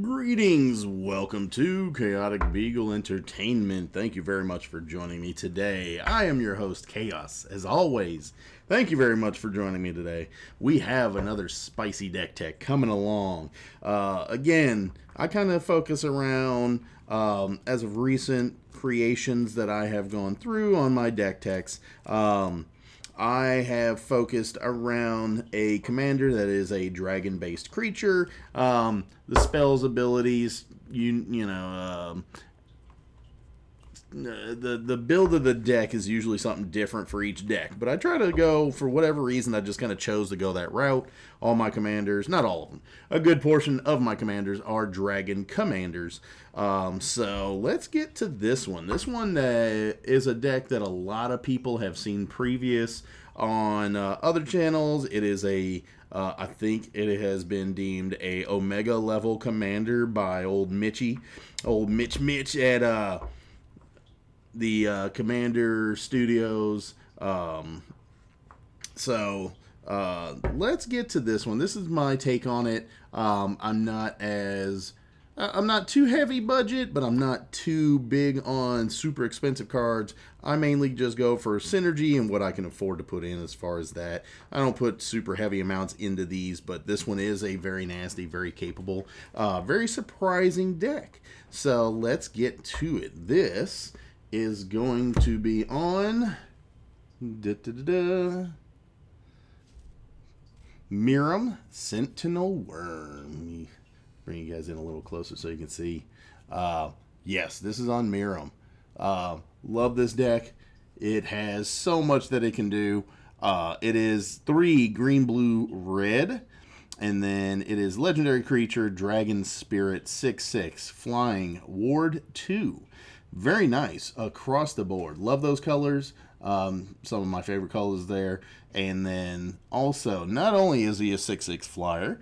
Greetings, welcome to ChaoticBeagle Entertainment. Thank you very much for joining me today. I am your host, Chaos, as always. Thank you very much for joining me today. We have another spicy deck tech coming along. Again, I kind of focus around, as of recent creations that I have gone through on my deck techs. I have focused around a commander that is a dragon-based creature. The spells, abilities, the build of the deck is usually something different for each deck. But I try to go, for whatever reason, I just kind of chose to go that route. All my commanders, not all of them, a good portion of my commanders are dragon commanders. So let's get to this one. This one is a deck that a lot of people have seen previous on other channels. It is I think it has been deemed a Omega level commander by old Mitch at the Commander Studios. Let's get to this one. This is my take on it. I'm not too heavy budget, but I'm not too big on super expensive cards. I mainly just go for synergy and what I can afford to put in as far as that. I don't put super heavy amounts into these, but this one is a very nasty, very capable, very surprising deck. So let's get to it. This is going to be on Miirym, Sentinel Wyrm. Bring you guys in a little closer so you can see. Yes, this is on Miirym. Love this deck. It has so much that it can do. It is 3 green, blue, red. And then it is legendary creature, Dragon Spirit, 6/6, flying, Ward 2. Very nice across the board. Love those colors. Some of my favorite colors there. And then also, not only is he a 6/6 flyer,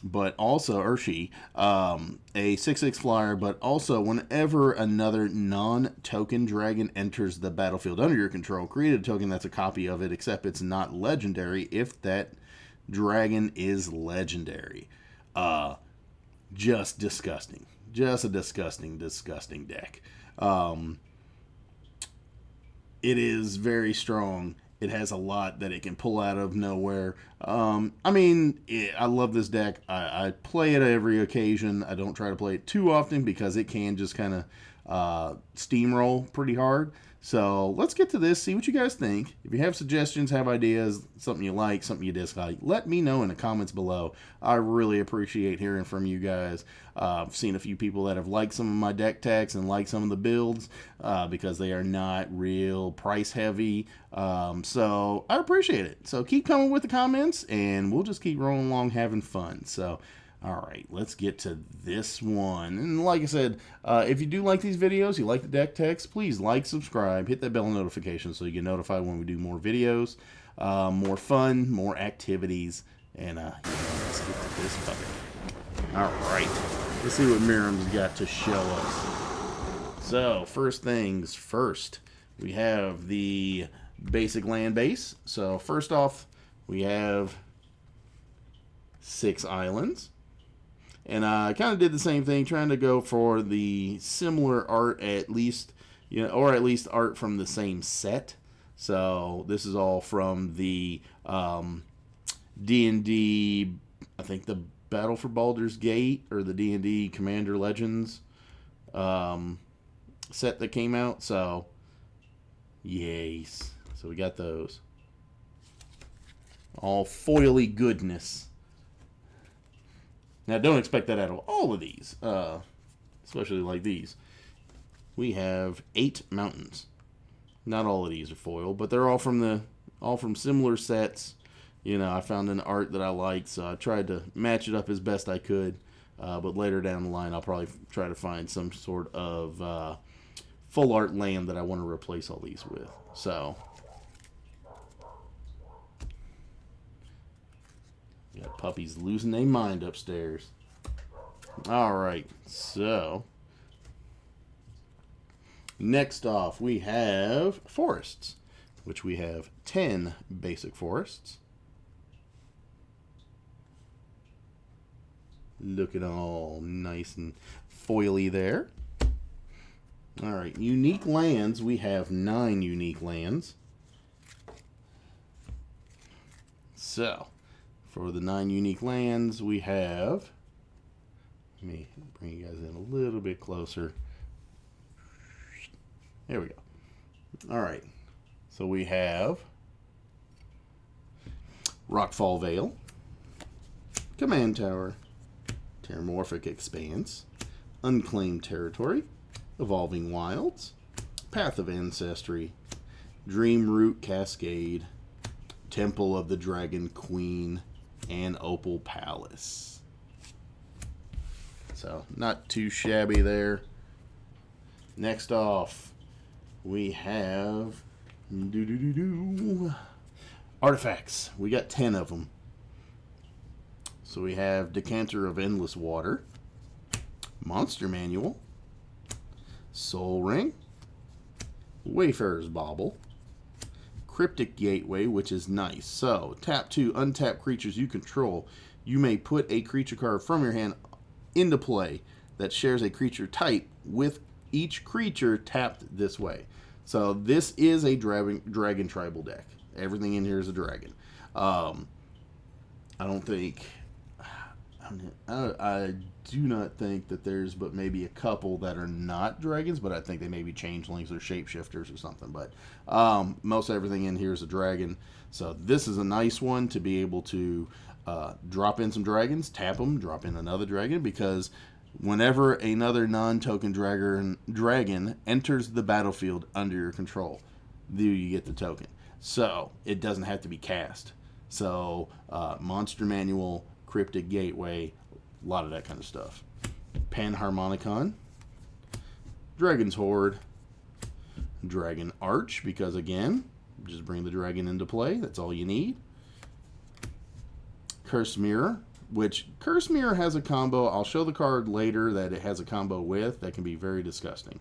but also, or she, a 6/6 flyer, but also whenever another non-token dragon enters the battlefield under your control, create a token that's a copy of it, except it's not legendary if that dragon is legendary. Just disgusting. Just a disgusting deck. It is very strong. It has a lot that it can pull out of nowhere. I love this deck. I play it every occasion. I don't try to play it too often because it can just kind of steamroll pretty hard. So let's get to this, see what you guys think. If you have suggestions, have ideas, something you like, something you dislike, let me know in the comments below. I really appreciate hearing from you guys. I've seen a few people that have liked some of my deck techs and liked some of the builds because they are not real price heavy. So I appreciate it. So keep coming with the comments and we'll just keep rolling along having fun. So alright, let's get to this one. And like I said, if you do like these videos, you like the deck techs, please like, subscribe, hit that bell notification so you get notified when we do more videos, more fun, more activities, and let's get to this puppy. Alright, let's see what Miirym's got to show us. So, first things first, we have the basic land base. So, first off, we have 6 islands. And I kind of did the same thing, trying to go for the similar art at least, or at least art from the same set. So this is all from the D&D, I think the Battle for Baldur's Gate, or the D&D Commander Legends set that came out. So, yes. So we got those. All foily goodness. Now, don't expect that out of all of these, especially like these. We have 8 mountains. Not all of these are foil, but they're all from similar sets. I found an art that I liked, so I tried to match it up as best I could. But later down the line, I'll probably try to find some sort of full art land that I want to replace all these with. So, got puppies losing their mind upstairs. Alright, so next off we have forests, which we have 10 basic forests. Looking all nice and foily there. All right, unique lands. We have 9 unique lands. So, for the 9 unique lands, we have... Let me bring you guys in a little bit closer. There we go. All right. So we have Rockfall Vale, Command Tower, Terramorphic Expanse, Unclaimed Territory, Evolving Wilds, Path of Ancestry, Dreamroot Cascade, Temple of the Dragon Queen, and Opal Palace. So, not too shabby there. Next off, we have Artifacts. We got 10 of them. So we have Decanter of Endless Water, Monster Manual, Soul Ring, Wayfarer's Bauble, Cryptic Gateway, which is nice. So, tap 2 untap creatures you control. You may put a creature card from your hand into play that shares a creature type with each creature tapped this way. So, this is a dragon tribal deck. Everything in here is a dragon. I don't think... I do not think that there's but maybe a couple that are not dragons, but I think they may be changelings or shapeshifters or something. But most everything in here is a dragon. So this is a nice one to be able to drop in some dragons, tap them, drop in another dragon, because whenever another non-token dragon enters the battlefield under your control, you get the token. So it doesn't have to be cast. So Monster Manual, Cryptic Gateway, a lot of that kind of stuff. Panharmonicon, Dragon's Hoard, Dragon Arch, because again, just bring the dragon into play. That's all you need. Curse Mirror, which Curse Mirror has a combo. I'll show the card later that it has a combo with that can be very disgusting.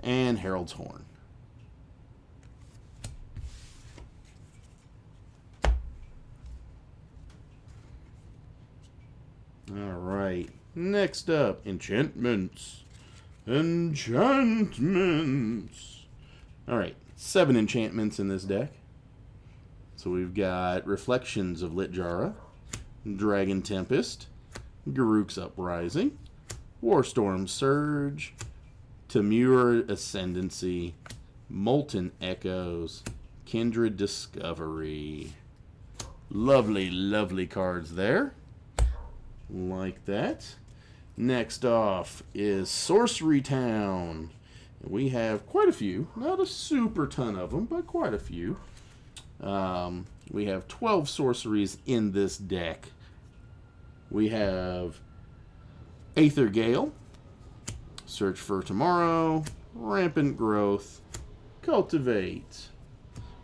And Herald's Horn. Alright, next up, Enchantments. Enchantments. Alright, 7 enchantments in this deck. So we've got Reflections of LIttjara, Dragon Tempest, Garruk's Uprising, Warstorm Surge, Temur Ascendancy, Molten Echoes, Kindred Dicsovery. Lovely, lovely cards there. Like that. Next off is Sorcery Town. We have quite a few. Not a super ton of them, but quite a few. We have 12 sorceries in this deck. We have Aether Gale, Search for Tomorrow, Rampant Growth, Cultivate,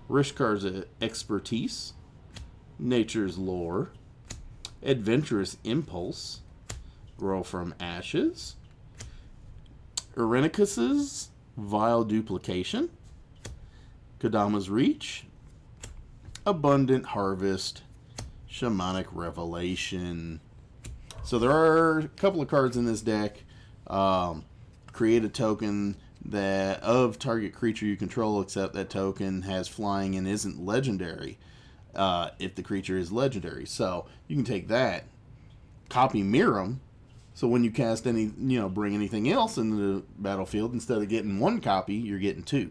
Rishkar's Expertise, Nature's Lore, Adventurous Impulse, Grow from Ashes, Irenicus's Vile Duplication, Kodama's Reach, Abundant Harvest, Shamanic Revelation. So there are a couple of cards in this deck. Create a token that of target creature you control, except that token has flying and isn't legendary. If the creature is legendary. So you can take that, copy Miirym, so when you cast any, bring anything else into the battlefield, instead of getting 1 copy, you're getting 2.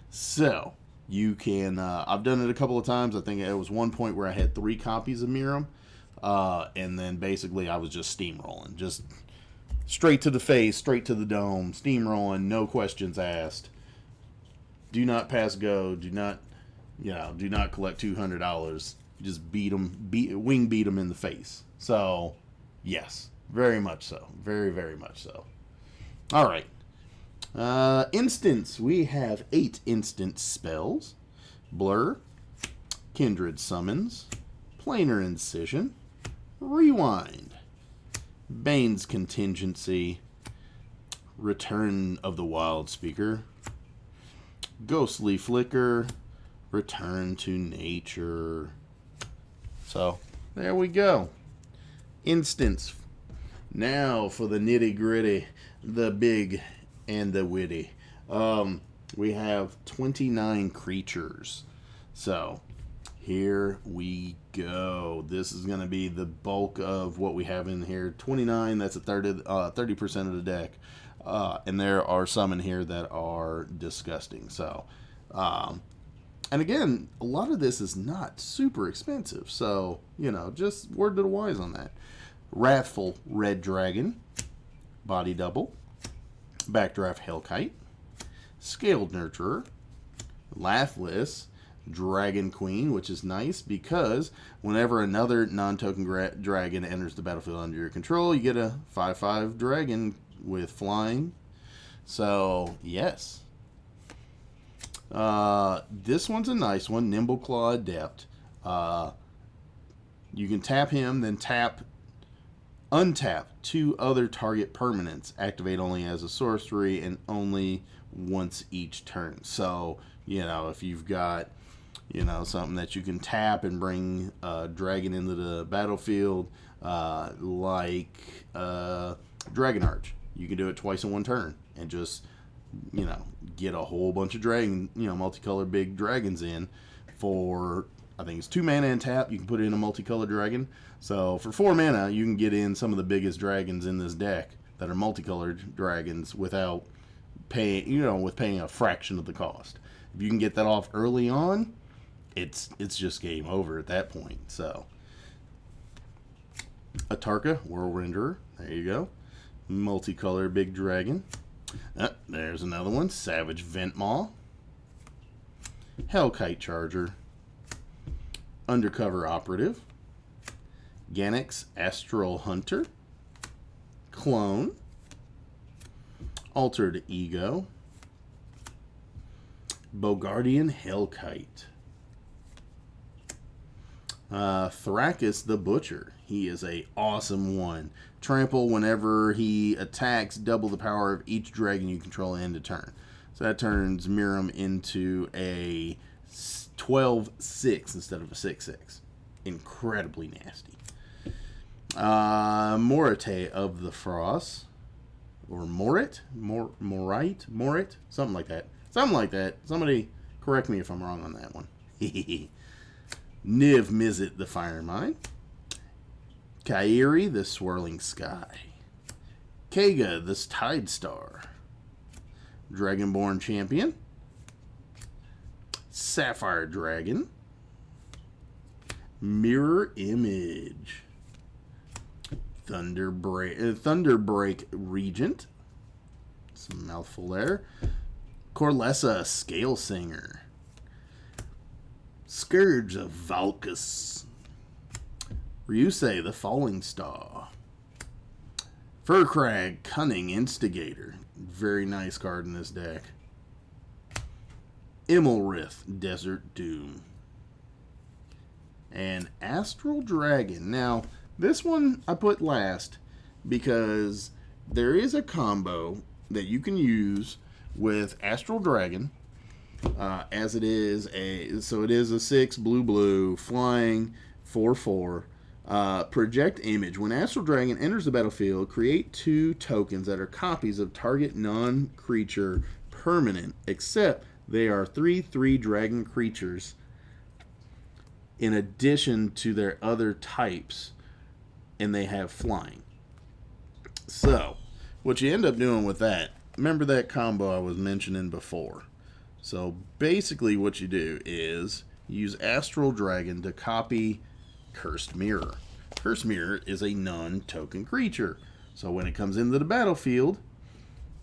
So you can, I've done it a couple of times. I think it was one point where I had 3 copies of Miirym, and then basically I was just steamrolling, just straight to the face, straight to the dome, steamrolling, no questions asked. Do not pass go. Do not collect $200. Just wing beat them in the face. So, yes, very much so. Very, very much so. All right. Instants. We have 8 instant spells. Blur, Kindred Summons, Planar Incision, Rewind, Bane's Contingency, Return of the Wild Speaker, Ghostly Flicker, Return to Nature. So, there we go. Instants Now for the nitty gritty, the big and the witty. We have 29 creatures. So here we go. This is going to be the bulk of what we have in here. 29, that's a 30% of the deck. And there are some in here that are disgusting. So, and again, a lot of this is not super expensive. So, you know, just word to the wise on that. Wrathful Red Dragon, Body Double, Backdraft Hellkite, Scaled Nurturer, Lathliss, Dragon Queen, which is nice because whenever another non-token dragon enters the battlefield under your control, you get a 5/5 dragon with flying. So, yes. This one's a nice one, Nimble Claw Adept. You can tap him, then untap 2 other target permanents. Activate only as a sorcery and only once each turn. So, you know, if you've got, you know, something that you can tap and bring a dragon into the battlefield, like Dragon Arch, you can do it twice in one turn and just, you know, get a whole bunch of multicolored big dragons in for, I think it's 2 mana and tap. You can put in a multicolored dragon. So for 4 mana, you can get in some of the biggest dragons in this deck that are multicolored dragons without paying, with paying a fraction of the cost. If you can get that off early on, it's just game over at that point. So Atarka, Whirlwinderer, there you go. Multicolored big dragon. There's another one, Savage Ventmaw, Hellkite Charger, Undercover Operative, Gannix Astral Hunter, Clone, Altered Ego, Bogardian Hellkite, Thrakus the Butcher. He is a awesome one. Trample whenever he attacks, double the power of each dragon you control end of turn. So that turns Miirym into a 12/6 instead of a 6/6. Incredibly nasty. Morite of the Frost. Or Morit? Morit? Something like that. Somebody correct me if I'm wrong on that one. Niv Mizzet the Firemind. Kairi the Swirling Sky. Kega the Tide Star. Dragonborn Champion. Sapphire Dragon. Mirror Image. Thunderbreak Regent. Some mouthful there. Corlessa Scale Singer. Scourge of Valkus. Ryusei the Falling Star. Furcrag Cunning Instigator. Very nice card in this deck. Immelrith Desert Doom. And Astral Dragon. Now, this one I put last because there is a combo that you can use with Astral Dragon, as it is a 6 blue flying 4/4 project image. When Astral Dragon enters the battlefield, create 2 tokens that are copies of target non-creature permanent, except they are 3/3 dragon creatures in addition to their other types, and they have flying. So, what you end up doing with that, remember that combo I was mentioning before. So, basically what you do is use Astral Dragon to copy Cursed Mirror. Cursed Mirror is a non-token creature. So, when it comes into the battlefield,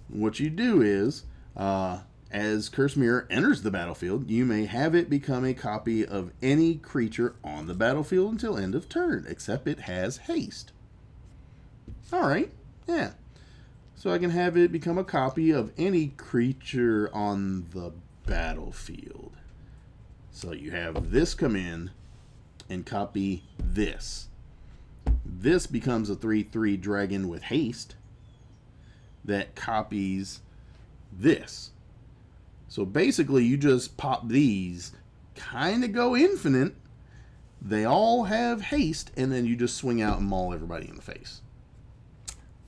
what you do is, as Cursed Mirror enters the battlefield, you may have it become a copy of any creature on the battlefield until end of turn, except it has haste. Alright, yeah. So I can have it become a copy of any creature on the battlefield. So you have this come in and copy this. This becomes a 3/3 dragon with haste that copies this. So basically you just pop these, kind of go infinite. They all have haste, and then you just swing out and maul everybody in the face.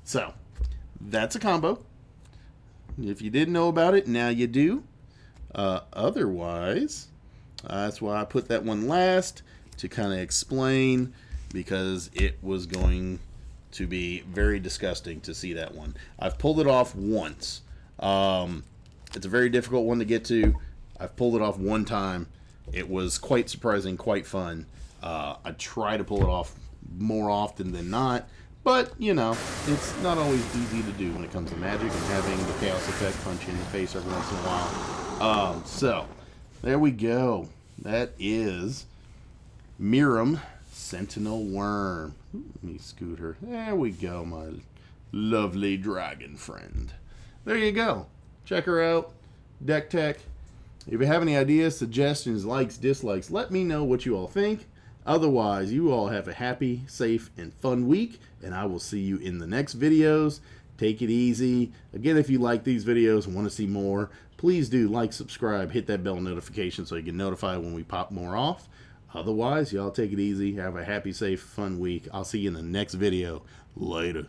So, that's a combo. If you didn't know about it, now you do. Otherwise, that's why I put that one last, to kind of explain, because it was going to be very disgusting to see that one. I've pulled it off once. It's a very difficult one to get to. I've pulled it off one time. It was quite surprising, quite fun. I try to pull it off more often than not, but, you know, it's not always easy to do when it comes to Magic and having the Chaos Effect punch you in the face every once in a while. So, there we go. That is Miirym, Sentinel Wyrm. Let me scoot her. There we go, my lovely dragon friend. There you go. Check her out. Deck Tech. If you have any ideas, suggestions, likes, dislikes, let me know what you all think. Otherwise, you all have a happy, safe, and fun week, and I will see you in the next videos. Take it easy. Again, if you like these videos and want to see more, please do like, subscribe, hit that bell notification so you get notified when we pop more off. Otherwise, y'all take it easy. Have a happy, safe, fun week. I'll see you in the next video. Later.